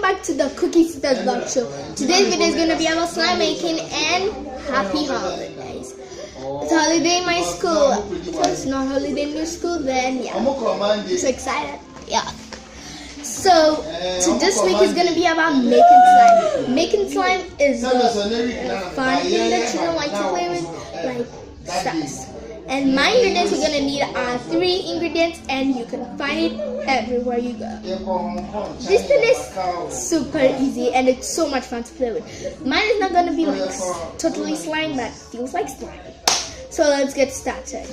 back to the Cookie Sisters Vlog Show. Today's video is going to be about slime making and happy holidays. It's holiday in my school. So it's not holiday in your school, then yeah. I'm so excited. Yeah. So this week is going to be about making slime. Making slime is a fun thing that children like to play with, like stuff. And my ingredients we're gonna need are 3 ingredients, and you can find it everywhere you go. This thing is super easy and it's so much fun to play with. Mine is not gonna be like totally slime, but feels like slime. So let's get started.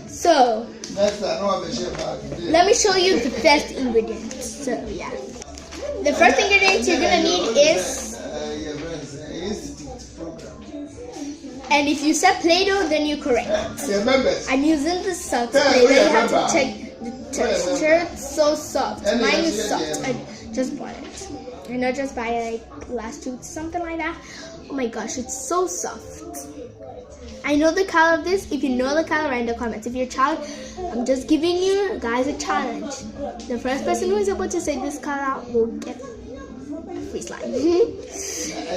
So let me show you the best ingredients. So yeah, the first ingredient you're gonna need is. And if you said Play-Doh, then you're correct. I'm using the soft Play-Doh. You have to check the texture. It's so soft. Mine is soft. I just bought it. And I just buy it like last week, something like that. Oh my gosh, it's so soft. I know the color of this. If you know the color, write in the comments. If you're a child, I'm just giving you guys a challenge. The first person who is able to say this color will get free slime.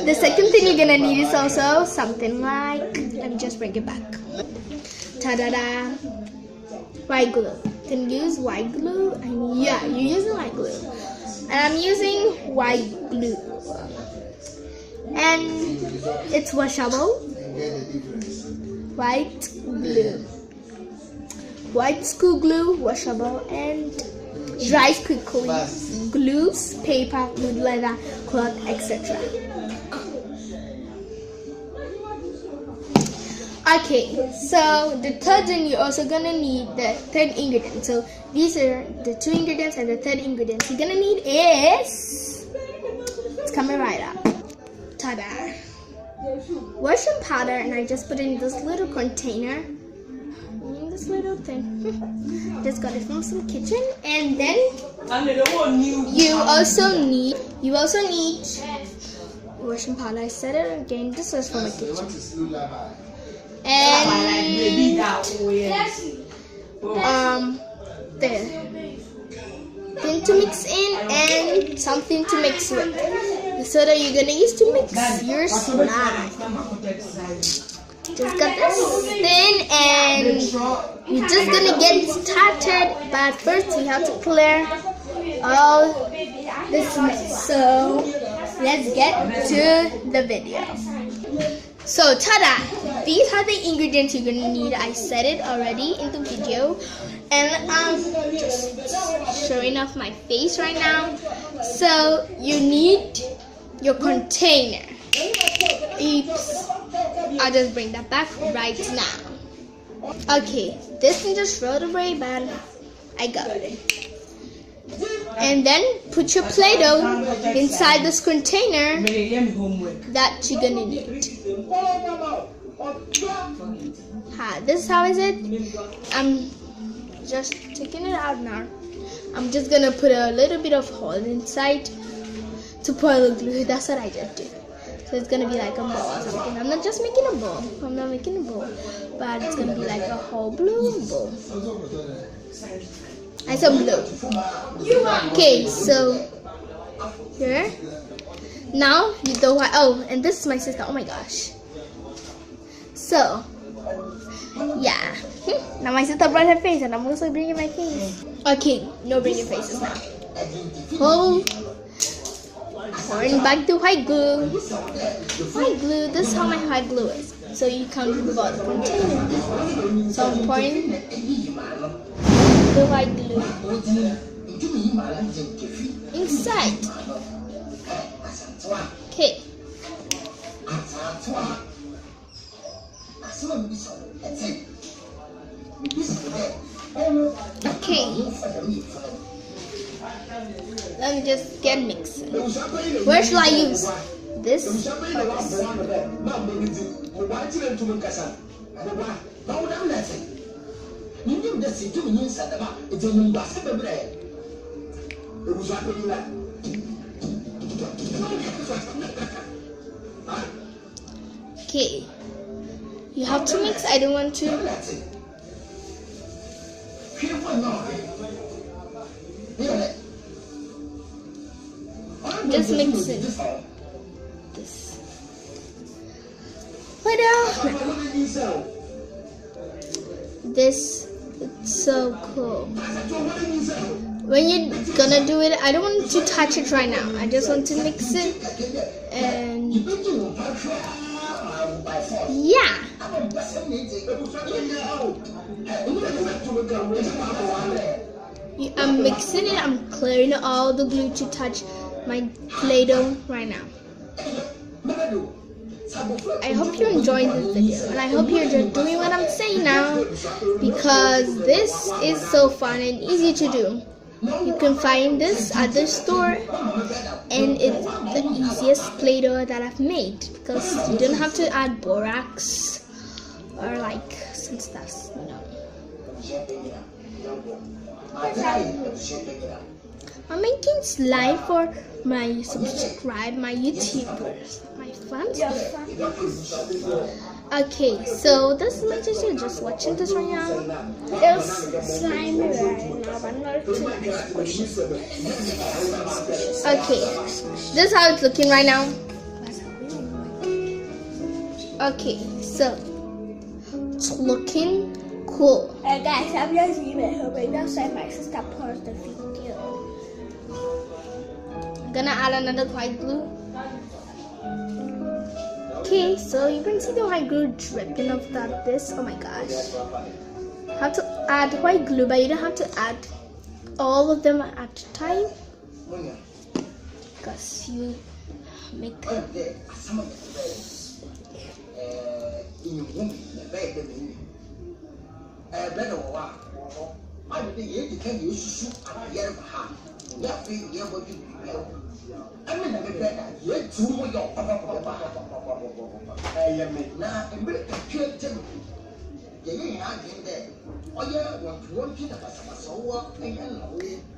The second thing you're gonna need is also something like, let me just bring it back. Ta-da-da! White glue. You can use white glue. Yeah, you're using white glue. And I'm using white glue. And it's washable. White glue. White school glue, washable, and dries quickly. Glues, paper, wood, leather, cloth, etc. Okay, so the third thing you're also gonna need the third ingredient. So these are the 2 ingredients, and the third ingredient you're gonna need is, it's coming right up. Ta-da! Washing powder, and I just put it in this little container. This little thing. Just got it from some kitchen. And then you also need washing powder. I said it again. This is from my kitchen. And there. Thing to mix in and something to mix with. The soda you're gonna use to mix your slime. Just got this thing, and we're just gonna get started. But first, we have to clear all this mess. So let's get to the video. So ta-da! These are the ingredients you're gonna need. I said it already in the video, and I'm just showing off my face right now. So you need your container. Oops. I'll just bring that back right now. Okay, this thing just rolled away, but I got it. And then put your Play-Doh inside this container that you're gonna need. This is how is it. I'm just taking it out now. I'm just gonna put a little bit of hole inside to pour the glue. That's what I just did. So it's gonna be like a ball or something. I'm not just making a ball. I'm not making a ball, but it's gonna be like a whole blue ball. I said blue. Okay, so here. Now you do what? Oh, and this is my sister. Oh my gosh. So yeah. Now my sister brought her face, and I'm also bringing my face. Okay, no bringing faces now. Oh. Pouring back the white glue. White glue, this is how my white glue is. So you can't remove all the container. So I'm pouring the white glue inside. Okay. Okay. Let me just get mixing. Where should I use? This or this? Okay. You have to mix. I don't want to. just mix it. This. Right now. This is so cool. When you're gonna do it, I don't want to touch it right now. I just want to mix it and yeah. I'm mixing it. I'm clearing all the glue to touch my Play-Doh right now. I hope you're enjoying this video, and I hope you're just doing what I'm saying now, because this is so fun and easy to do. You can find this at the store, and it's the easiest Play-Doh that I've made, because you don't have to add borax or like some stuff, you know. I'm making slime for my my YouTubers, my fans. Okay, so this much is you're just watching this right now. There's slime right now, but not too much. Okay, this is how it's looking right now. Okay, so it's looking cool. Guys, I'm just hoping that's why my sister paused the video. I'm gonna add another white glue. Okay, so you can see the white glue dripping off this. Oh my gosh. Have to add white glue, but you don't have to add all of them at a time, because you make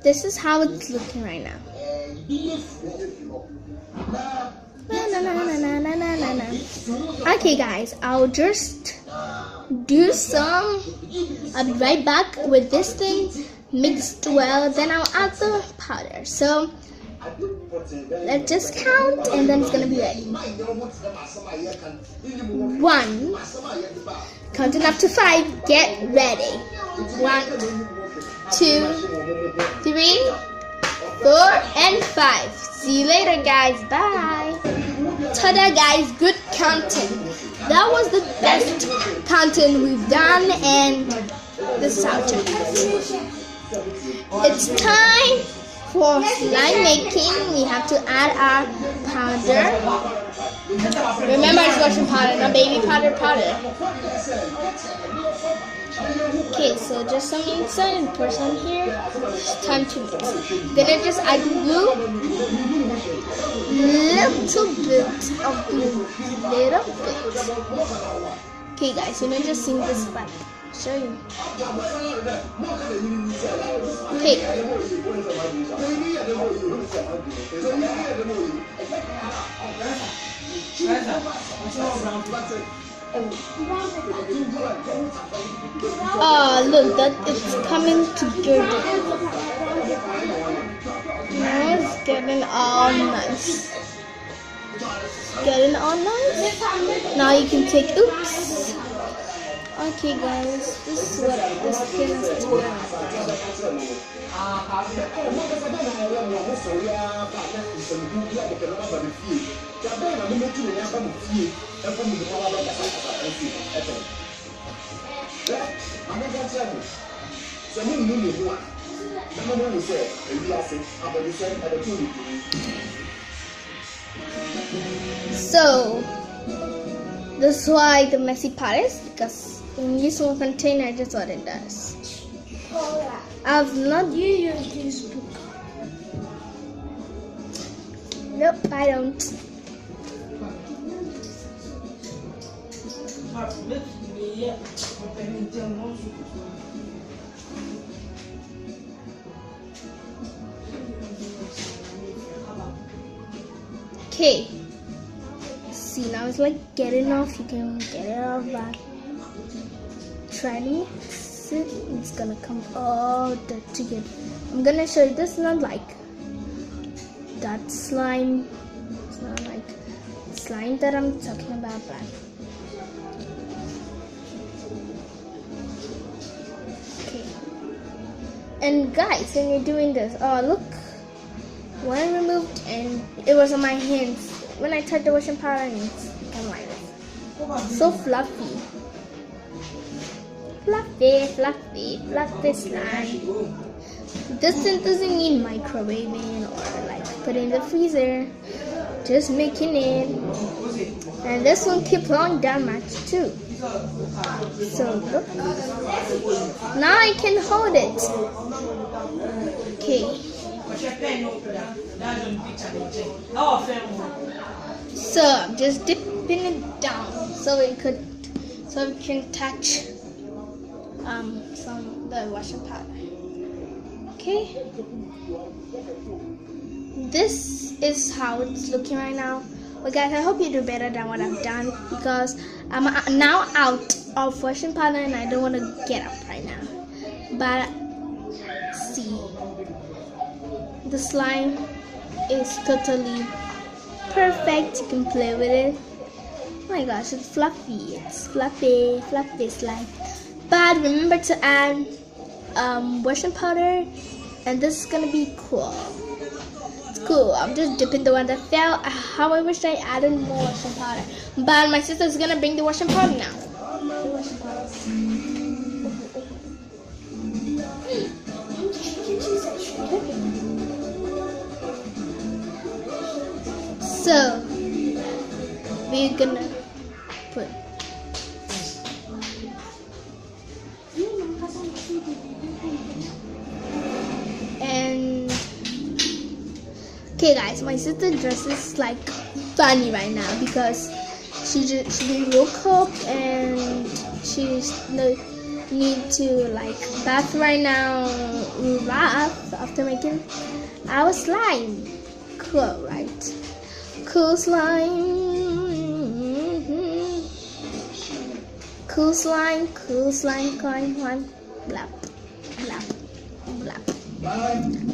This is how it's looking right now. Okay guys, I'll just do some. I'll be right back with this thing mixed well, then I'll add the powder. So let's just count and then it's gonna be ready. 1, counting up to 5, get ready. 1, 2, 3, 4, and 5. See you later guys, bye. Ta-da guys, good counting. That was the best counting we've done, and this is how it turned out. It's time for slime making. We have to add our powder. Remember, it's washing powder, not baby powder. Okay, so just some inside and pour some here. It's time to mix. Gonna just add glue. Little bit of glue. Little bit. Okay guys, you're not just seeing this part. Show you. Okay. Oh, look, that it's coming together. Now it's getting all nice. Getting all nice. Now you can take, oops. Okay guys, this is what this skin is doing. So this is why the messy part is, because when you use one container, that's what it does. Paula, I've not you use this book. Nope, I don't. Okay. See, now it's like getting off. You can get it off back. Try to mix it. It's gonna come all together. I'm gonna show you this, not like that slime. It's not like slime that I'm talking about, but okay. And guys, when you're doing this, oh look, one removed and it was on my hands. When I touched the washing powder, and it's like this. So fluffy. Fluffy slime. This thing doesn't need microwaving or like put in the freezer. Just making it. And this one keep falling down much too. So look. Now I can hold it. Okay. So I'm just dipping it down so it can touch the washing powder. Okay. This is how it's looking right now. Well guys, I hope you do better than what I've done because I'm now out of washing powder and I don't want to get up right now. But see, the slime is totally perfect. You can play with it. Oh my gosh, it's fluffy. It's fluffy slime. But remember to add washing powder, and this is gonna be cool. It's cool. I'm just dipping the one that fell. How I wish I added more washing powder. But my sister's gonna bring the washing powder now. So we're gonna put and okay guys, my sister dresses like funny right now because she woke up and she's need to like bath right now, bath after making our slime. Cool, right? Cool slime. Cool slime, climb, blap, blap, blap,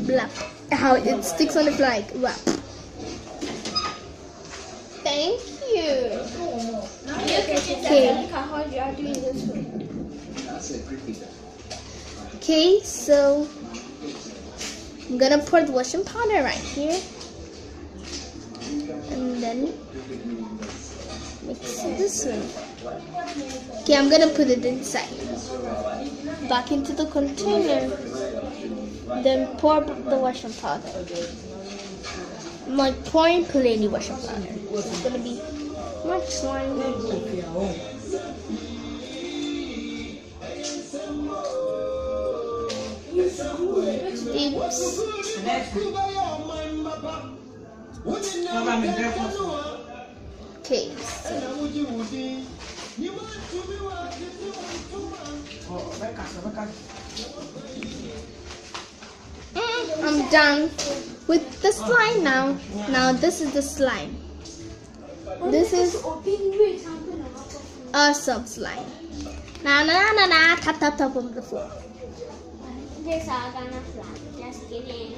blap. How it sticks on the flag, blap. Thank you. Okay. Okay, so I'm gonna pour the washing powder right here, and then mix this one. Okay, I'm gonna put it inside, back into the container, then pour the washing powder. I'm like pouring plain washing powder. It's gonna be much slime. Oops. Okay. I'm done with the slime now. Now this is the slime. This is awesome slime. Na tap on the floor. This are gonna fly. Just kidding.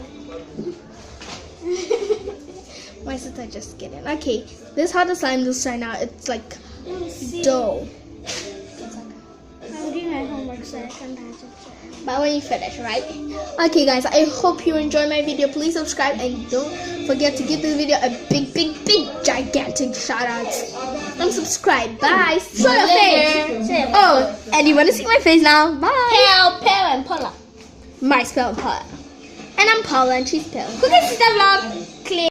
My sister just kidding. Okay, this is how the slime looks right now. It's like dough. I'm doing my homework so I can have it. But when you finish, right? Okay guys, I hope you enjoyed my video. Please subscribe and don't forget to give this video a big gigantic shout out and subscribe. Bye. Show your face. Oh, and you want to see my face now? Bye. Pale and Paula. My spell Paula. And I'm Paula and she's Paula. Who can see that vlog?